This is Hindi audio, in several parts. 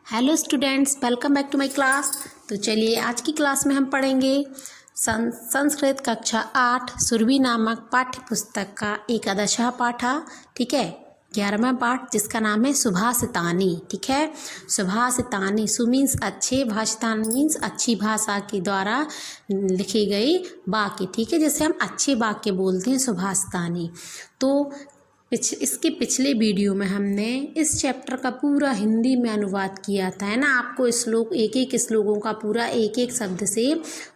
Hello students, welcome back to my class. तो चलिए आज की क्लास में हम पढ़ेंगे संस्कृत कक्षा 8 सुरभि नामक पाठ्य पुस्तक का एकादशः पाठ। ठीक है, 11वां पाठ जिसका नाम है सुभाषितानि। ठीक है, सुभाषितानि सु मीन्स अच्छे, भाषितानि मीन्स अच्छी भाषा के द्वारा लिखी गई वाक्य। ठीक है, जैसे हम अच्छे वाक्य बोलते हैं सुभाषितानि। तो इसके पिछले वीडियो में हमने इस चैप्टर का पूरा हिंदी में अनुवाद किया था, है ना। आपको श्लोक एक एक श्लोकों का पूरा एक एक शब्द से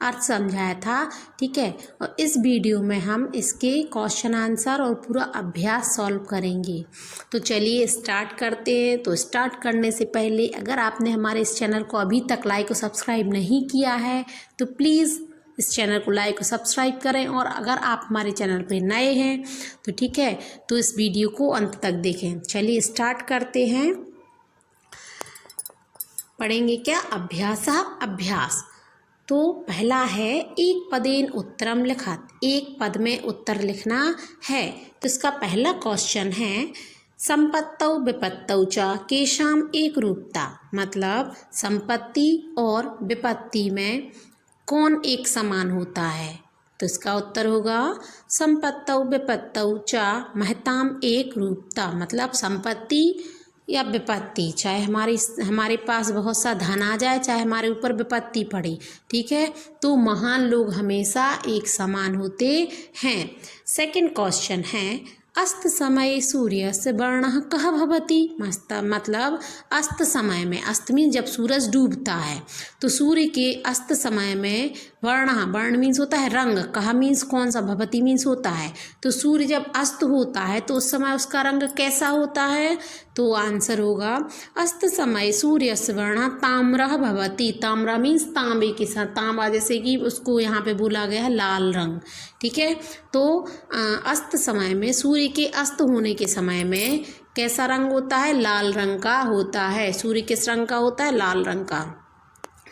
अर्थ समझाया था। ठीक है, और इस वीडियो में हम इसके क्वेश्चन आंसर और पूरा अभ्यास सॉल्व करेंगे। तो चलिए स्टार्ट करते हैं। तो स्टार्ट करने से पहले अगर आपने हमारे इस चैनल को अभी तक लाइक और सब्सक्राइब नहीं किया है तो प्लीज़ इस चैनल को लाइक और सब्सक्राइब करें। और अगर आप हमारे चैनल पे नए हैं तो ठीक है, तो इस वीडियो को अंत तक देखें। चलिए स्टार्ट करते हैं। पढ़ेंगे क्या? अभ्यास। तो पहला है एक पदेन उत्तरम लिखत, एक पद में उत्तर लिखना है। तो इसका पहला क्वेश्चन है संपत्तौ विपत्तौ च केशाम एक रूपता, मतलब संपत्ति और विपत्ति में कौन एक समान होता है। तो इसका उत्तर होगा संपत्तौ विपत्तौ च महताम एक रूपता, मतलब संपत्ति या विपत्ति, चाहे हमारे पास बहुत सा धन आ जाए, चाहे हमारे ऊपर विपत्ति पड़े, ठीक है, तो महान लोग हमेशा एक समान होते हैं। सेकंड क्वेश्चन है अस्त समय सूर्यस्य वर्णः कः भवति, मतलब अस्त समय में, अस्त मीन्स जब सूरज डूबता है, तो सूर्य के अस्त समय में वर्ण मीन्स होता है रंग, कः मीन्स कौन सा, भवति मीन्स होता है। तो सूर्य जब अस्त होता है तो उस समय उसका रंग कैसा होता है? तो आंसर होगा अस्त समय सूर्यस्य वर्णः ताम्रः भवति। ताम्रा मीन्स तांबे के साथ, तांबा जैसे कि उसको यहाँ पे बोला गया है लाल रंग। ठीक है, तो अस्त समय में, सूर्य के अस्त होने के समय में कैसा रंग होता है? लाल रंग का होता है। सूर्य किस रंग का होता है? लाल रंग का।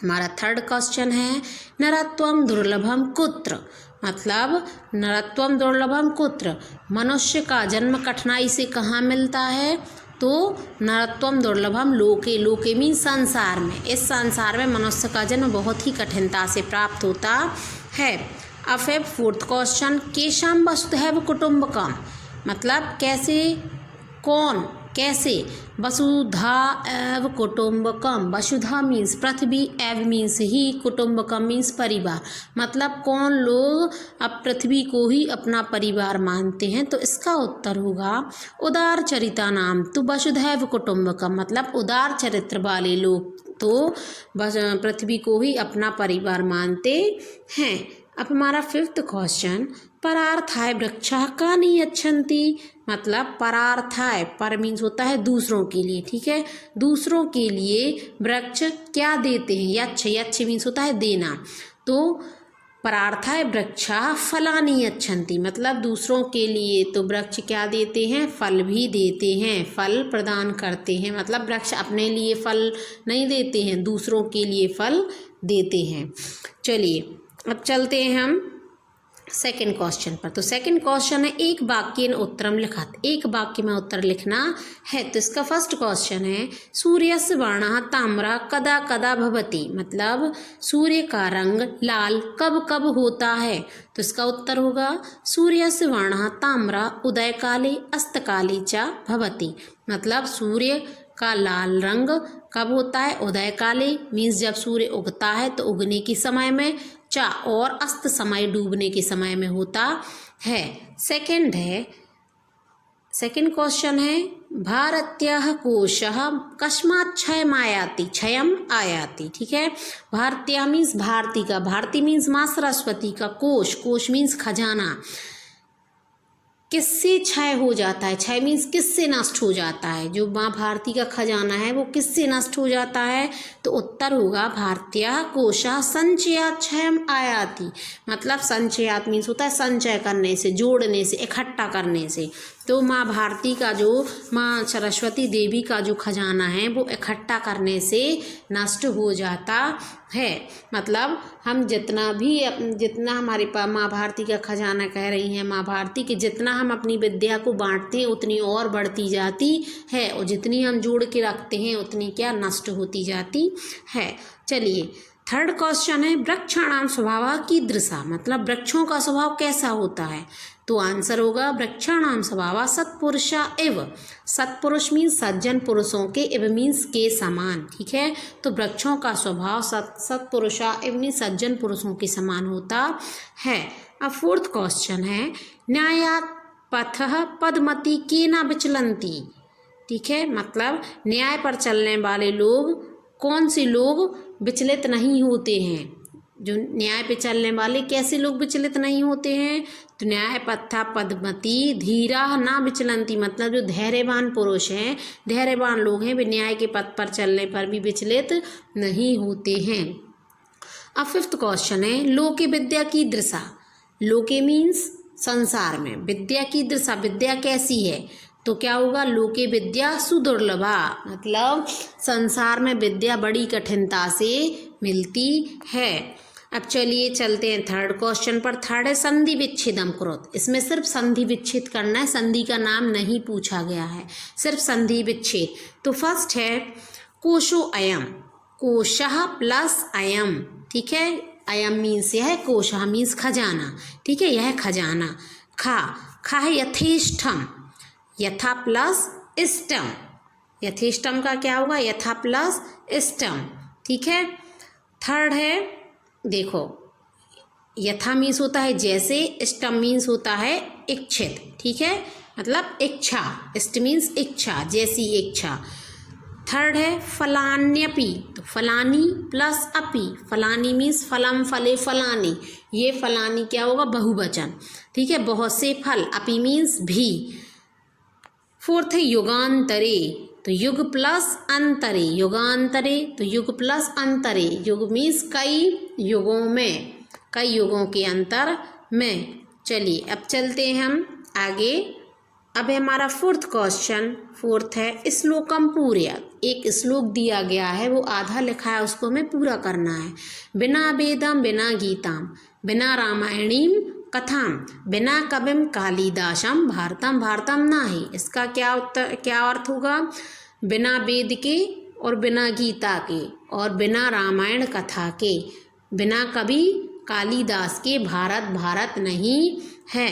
हमारा थर्ड क्वेश्चन है नरत्वम दुर्लभम कुत्र, मतलब नरत्वम दुर्लभम कुत्र, मनुष्य का जन्म कठिनाई से कहाँ मिलता है? तो नरत्वम दुर्लभम लोके, लोके मीन संसार में, इस संसार में मनुष्य का जन्म बहुत ही कठिनता से प्राप्त होता है। अब है फोर्थ क्वेश्चन केशाम वसुधैव कुटुम्बकम, मतलब कैसे, कौन, कैसे, वसुधा एव कुटुम्बकम, वसुधा मीन्स पृथ्वी, एव मीन्स ही, कुटुम्बकम मीन्स परिवार, मतलब कौन लोग अब पृथ्वी को ही अपना परिवार मानते हैं। तो इसका उत्तर होगा उदार चरिता नाम तो वसुधैव कुटुम्बकम, मतलब उदार चरित्र वाले लोग तो पृथ्वी को ही अपना परिवार मानते हैं। अब हमारा फिफ्थ क्वेश्चन परार्थाय वृक्षः कानि यच्छन्ति, मतलब परार्थाय, पर मीन्स होता है दूसरों के लिए, ठीक है, दूसरों के लिए वृक्ष क्या देते हैं? यच्छ मीन्स होता है देना। तो परार्थाय वृक्षः फलानि यच्छन्ति, मतलब दूसरों के लिए तो वृक्ष क्या देते हैं? फल भी देते हैं, फल प्रदान करते हैं, मतलब वृक्ष अपने लिए फल नहीं देते हैं, दूसरों के लिए फल देते हैं। चलिए अब चलते हैं हम सेकंड क्वेश्चन पर। तो सेकंड क्वेश्चन है एक वाक्येन उत्तरम लिखत, एक वाक्य में उत्तर लिखना है। तो इसका फर्स्ट क्वेश्चन है सूर्यस्य वर्णः ताम्रा कदा कदा भवति, मतलब सूर्य का रंग लाल कब कब होता है। तो इसका उत्तर होगा सूर्यस्य वर्णः ताम्रा उदय काले अस्त काले च भवति, मतलब सूर्य का लाल रंग कब होता है? उदय काले मीन्स जब सूर्य उगता है तो उगने के समय में, चा और अस्त समय डूबने के समय में होता है। सेकंड क्वेश्चन है भारतीयः कोशः कस्मात् क्षयम् आयाति, क्षयम् आयाति, ठीक है, भारतीय मीन्स भारती का, भारती मीन्स माँ सरस्वती का, कोश मीन्स खजाना, किससे क्षय हो जाता है? क्षय मीन्स किससे नष्ट हो जाता है? जो माँ भारती का खजाना है वो किससे नष्ट हो जाता है? तो उत्तर होगा भारतीयः कोशः संचयात् क्षयम् आयाति, मतलब संचयात् मीन्स होता है संचय करने से, जोड़ने से, इकट्ठा करने से। तो माँ भारती का जो माँ सरस्वती देवी का जो खजाना है वो इकट्ठा करने से नष्ट हो जाता है। मतलब हम जितना हमारे पास माँ भारती का खजाना कह रही हैं, माँ भारती के जितना हम अपनी विद्या को बांटते हैं उतनी और बढ़ती जाती है, और जितनी हम जोड़ के रखते हैं उतनी क्या नष्ट होती जाती है। चलिए थर्ड क्वेश्चन है वृक्षाणाम स्वभाव कीदृशा, मतलब वृक्षों का स्वभाव कैसा होता है। तो आंसर होगा वृक्षाणाम स्वभाव सत्पुरुषा एव। सत्पुरुष मीन्स सज्जन पुरुषों के, एव मीन्स के समान, ठीक है। तो वृक्षों का स्वभाव सत्पुरुषा एव मीन्स सज्जन पुरुषों के समान होता है। अब फोर्थ क्वेश्चन है न्यायात् पथः पदमति केन विचलन्ति, ठीक है। मतलब न्याय पर चलने वाले लोग कौन से लोग विचलित नहीं होते हैं। जो न्याय पे चलने वाले कैसे लोग विचलित नहीं होते हैं। तो न्याय पथा पदमति धीरा ना विचलंती, मतलब जो धैर्यवान पुरुष हैं, धैर्यवान लोग हैं, वे न्याय के पथ पर चलने पर भी विचलित नहीं होते हैं। अब फिफ्थ क्वेश्चन है लोके विद्या की दृशा। लोके मीन्स संसार में, विद्या की दृशा विद्या कैसी है। तो क्या होगा लोके विद्या सुदुर्लभा, मतलब संसार में विद्या बड़ी कठिनता से मिलती है। अब चलिए चलते हैं थर्ड क्वेश्चन पर। थर्ड है संधि विच्छेदम कुरुत। इसमें सिर्फ संधि विच्छेद करना है, संधि का नाम नहीं पूछा गया है, सिर्फ संधि विच्छेद। तो फर्स्ट है कोशो अयम, कोशः प्लस अयम, ठीक है। अयम मीन्स यह है, कोशः मीन्स खजाना, ठीक है, यह खजाना। खा है यथेष्टम, यथा प्लस इष्टम, यथेष्टम का क्या होगा यथा प्लस इष्टम, ठीक है। थर्ड है देखो यथा मीन्स होता है जैसे, इष्टम मीन्स होता है इच्छित, ठीक है, मतलब इच्छा, इष्ट मीन्स इच्छा, जैसी इच्छा। थर्ड है फलान्यपि, तो फलानी प्लस अपि, फलानी मीन्स फलम फले फलानी, ये फलानी क्या होगा बहुवचन, ठीक है, बहुत से फल, अपि मीन्स भी। फोर्थ है युगांतरे, तो युग प्लस अंतरे, युगांतरे तो युग प्लस अंतरे, युग मीन्स कई युगों में, कई युगों के अंतर में। चलिए अब चलते हैं हम आगे। अब है हमारा फोर्थ क्वेश्चन। फोर्थ है श्लोकम पूर्या, एक श्लोक दिया गया है वो आधा लिखा है, उसको हमें पूरा करना है। बिना वेदम बिना गीताम बिना रामायणीम कथाम बिना कविम कालिदासम भारतम भारतम नाही। इसका क्या अर्थ होगा। बिना वेद के और बिना गीता के और बिना रामायण कथा के, बिना कवि कालिदास के भारत भारत नहीं है।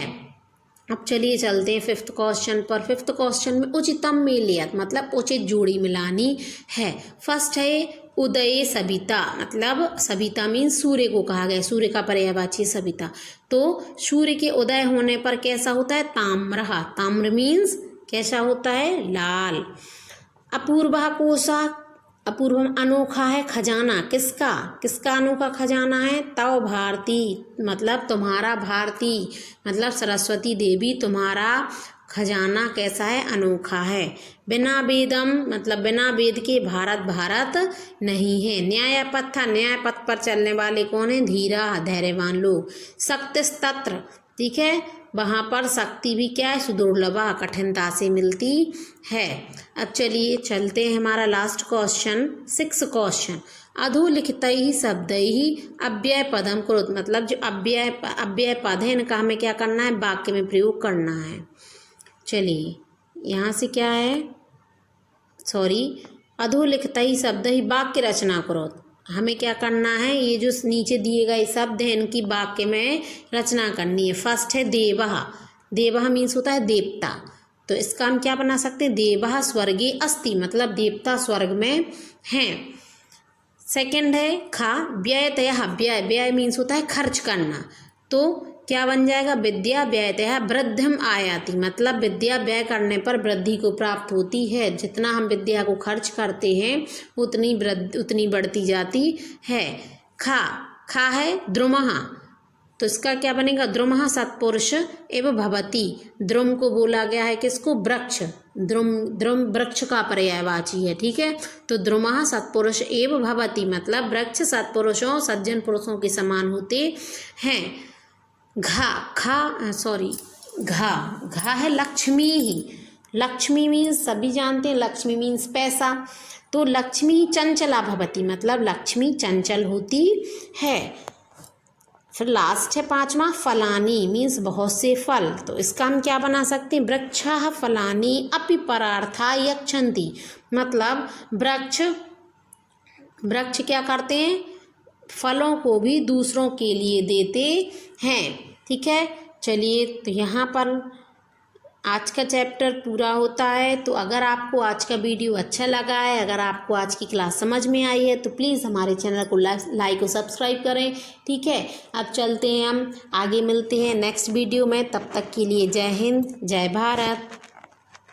अब चलिए चलते हैं फिफ्थ क्वेश्चन पर। फिफ्थ क्वेश्चन में उचितम मेलियत, मतलब उचित जोड़ी मिलानी है। फर्स्ट है उदय सविता, मतलब सविता मीन्स सूर्य को कहा गया, सूर्य का पर्यायवाची सविता। तो सूर्य के उदय होने पर कैसा होता है ताम्रः, ताम्र मीन्स कैसा होता है लाल। अपूर्वा कोशा, अपूर्वम अनोखा है खजाना, किसका किसका अनोखा खजाना है। तव भारती, मतलब तुम्हारा भारती, मतलब सरस्वती देवी तुम्हारा खजाना कैसा है अनोखा है। बिना वेदम, मतलब बिना वेद के भारत भारत नहीं है। न्याय पथ, न्याय पथ पर चलने वाले कौन है धीरा धैर्यवान लोग। शक्तिस्तत्र, ठीक है, वहाँ पर शक्ति भी क्या है सुदुर्लभा, कठिनता से मिलती है। अब चलिए चलते हैं हमारा लास्ट क्वेश्चन, सिक्स क्वेश्चन। अधोलिखितैः शब्दैः अव्यय पदम कुरुत, मतलब जो अव्यय पद है इनका हमें क्या करना है वाक्य में प्रयोग करना है। चलिए यहाँ से क्या है, अधोलिखितैः शब्दैः वाक्य रचना कुरुत, हमें क्या करना है ये जो नीचे दिए गए शब्द हैं इनकी वाक्य में रचना करनी है। फर्स्ट है देवः, देवः मीन्स होता है देवता, तो इसका हम क्या बना सकते हैं देवः स्वर्गे अस्ति, मतलब देवता स्वर्ग में हैं। सेकंड है खा व्ययतयः, व्यय व्यय मीन्स होता है खर्च करना, तो क्या बन जाएगा विद्या व्ययतयः वृद्धिम आयाति, मतलब विद्या व्यय करने पर वृद्धि को प्राप्त होती है। जितना हम विद्या को खर्च करते हैं उतनी बढ़ती जाती है। खा है द्रुमः, तो इसका क्या बनेगा द्रुमः सत्पुरुष एवं भवति, द्रुम को बोला गया है किसको वृक्ष, द्रुम वृक्ष का पर्यायवाची है, ठीक है। तो द्रुमः सत्पुरुष एवं भवति, मतलब वृक्ष सत्पुरुषों सज्जन पुरुषों के समान होते हैं। घा, घा है लक्ष्मी ही। लक्ष्मी मीन्स सभी जानते हैं, लक्ष्मी मीन्स पैसा। तो लक्ष्मी चंचला भवती, मतलब लक्ष्मी चंचल होती है। फिर लास्ट है पांचवा, फलानी मीन्स बहुत से फल। तो इसका हम क्या बना सकते हैं, वृक्षः फलानी अपि परार्था यच्छन्ति, मतलब वृक्ष क्या करते हैं, फलों को भी दूसरों के लिए देते हैं। ठीक है, चलिए तो यहाँ पर आज का चैप्टर पूरा होता है। तो अगर आपको आज का वीडियो अच्छा लगा है, अगर आपको आज की क्लास समझ में आई है, तो प्लीज़ हमारे चैनल को लाइक और सब्सक्राइब करें। ठीक है, अब चलते हैं, हम आगे मिलते हैं नेक्स्ट वीडियो में। तब तक के लिए जय हिंद, जय भारत।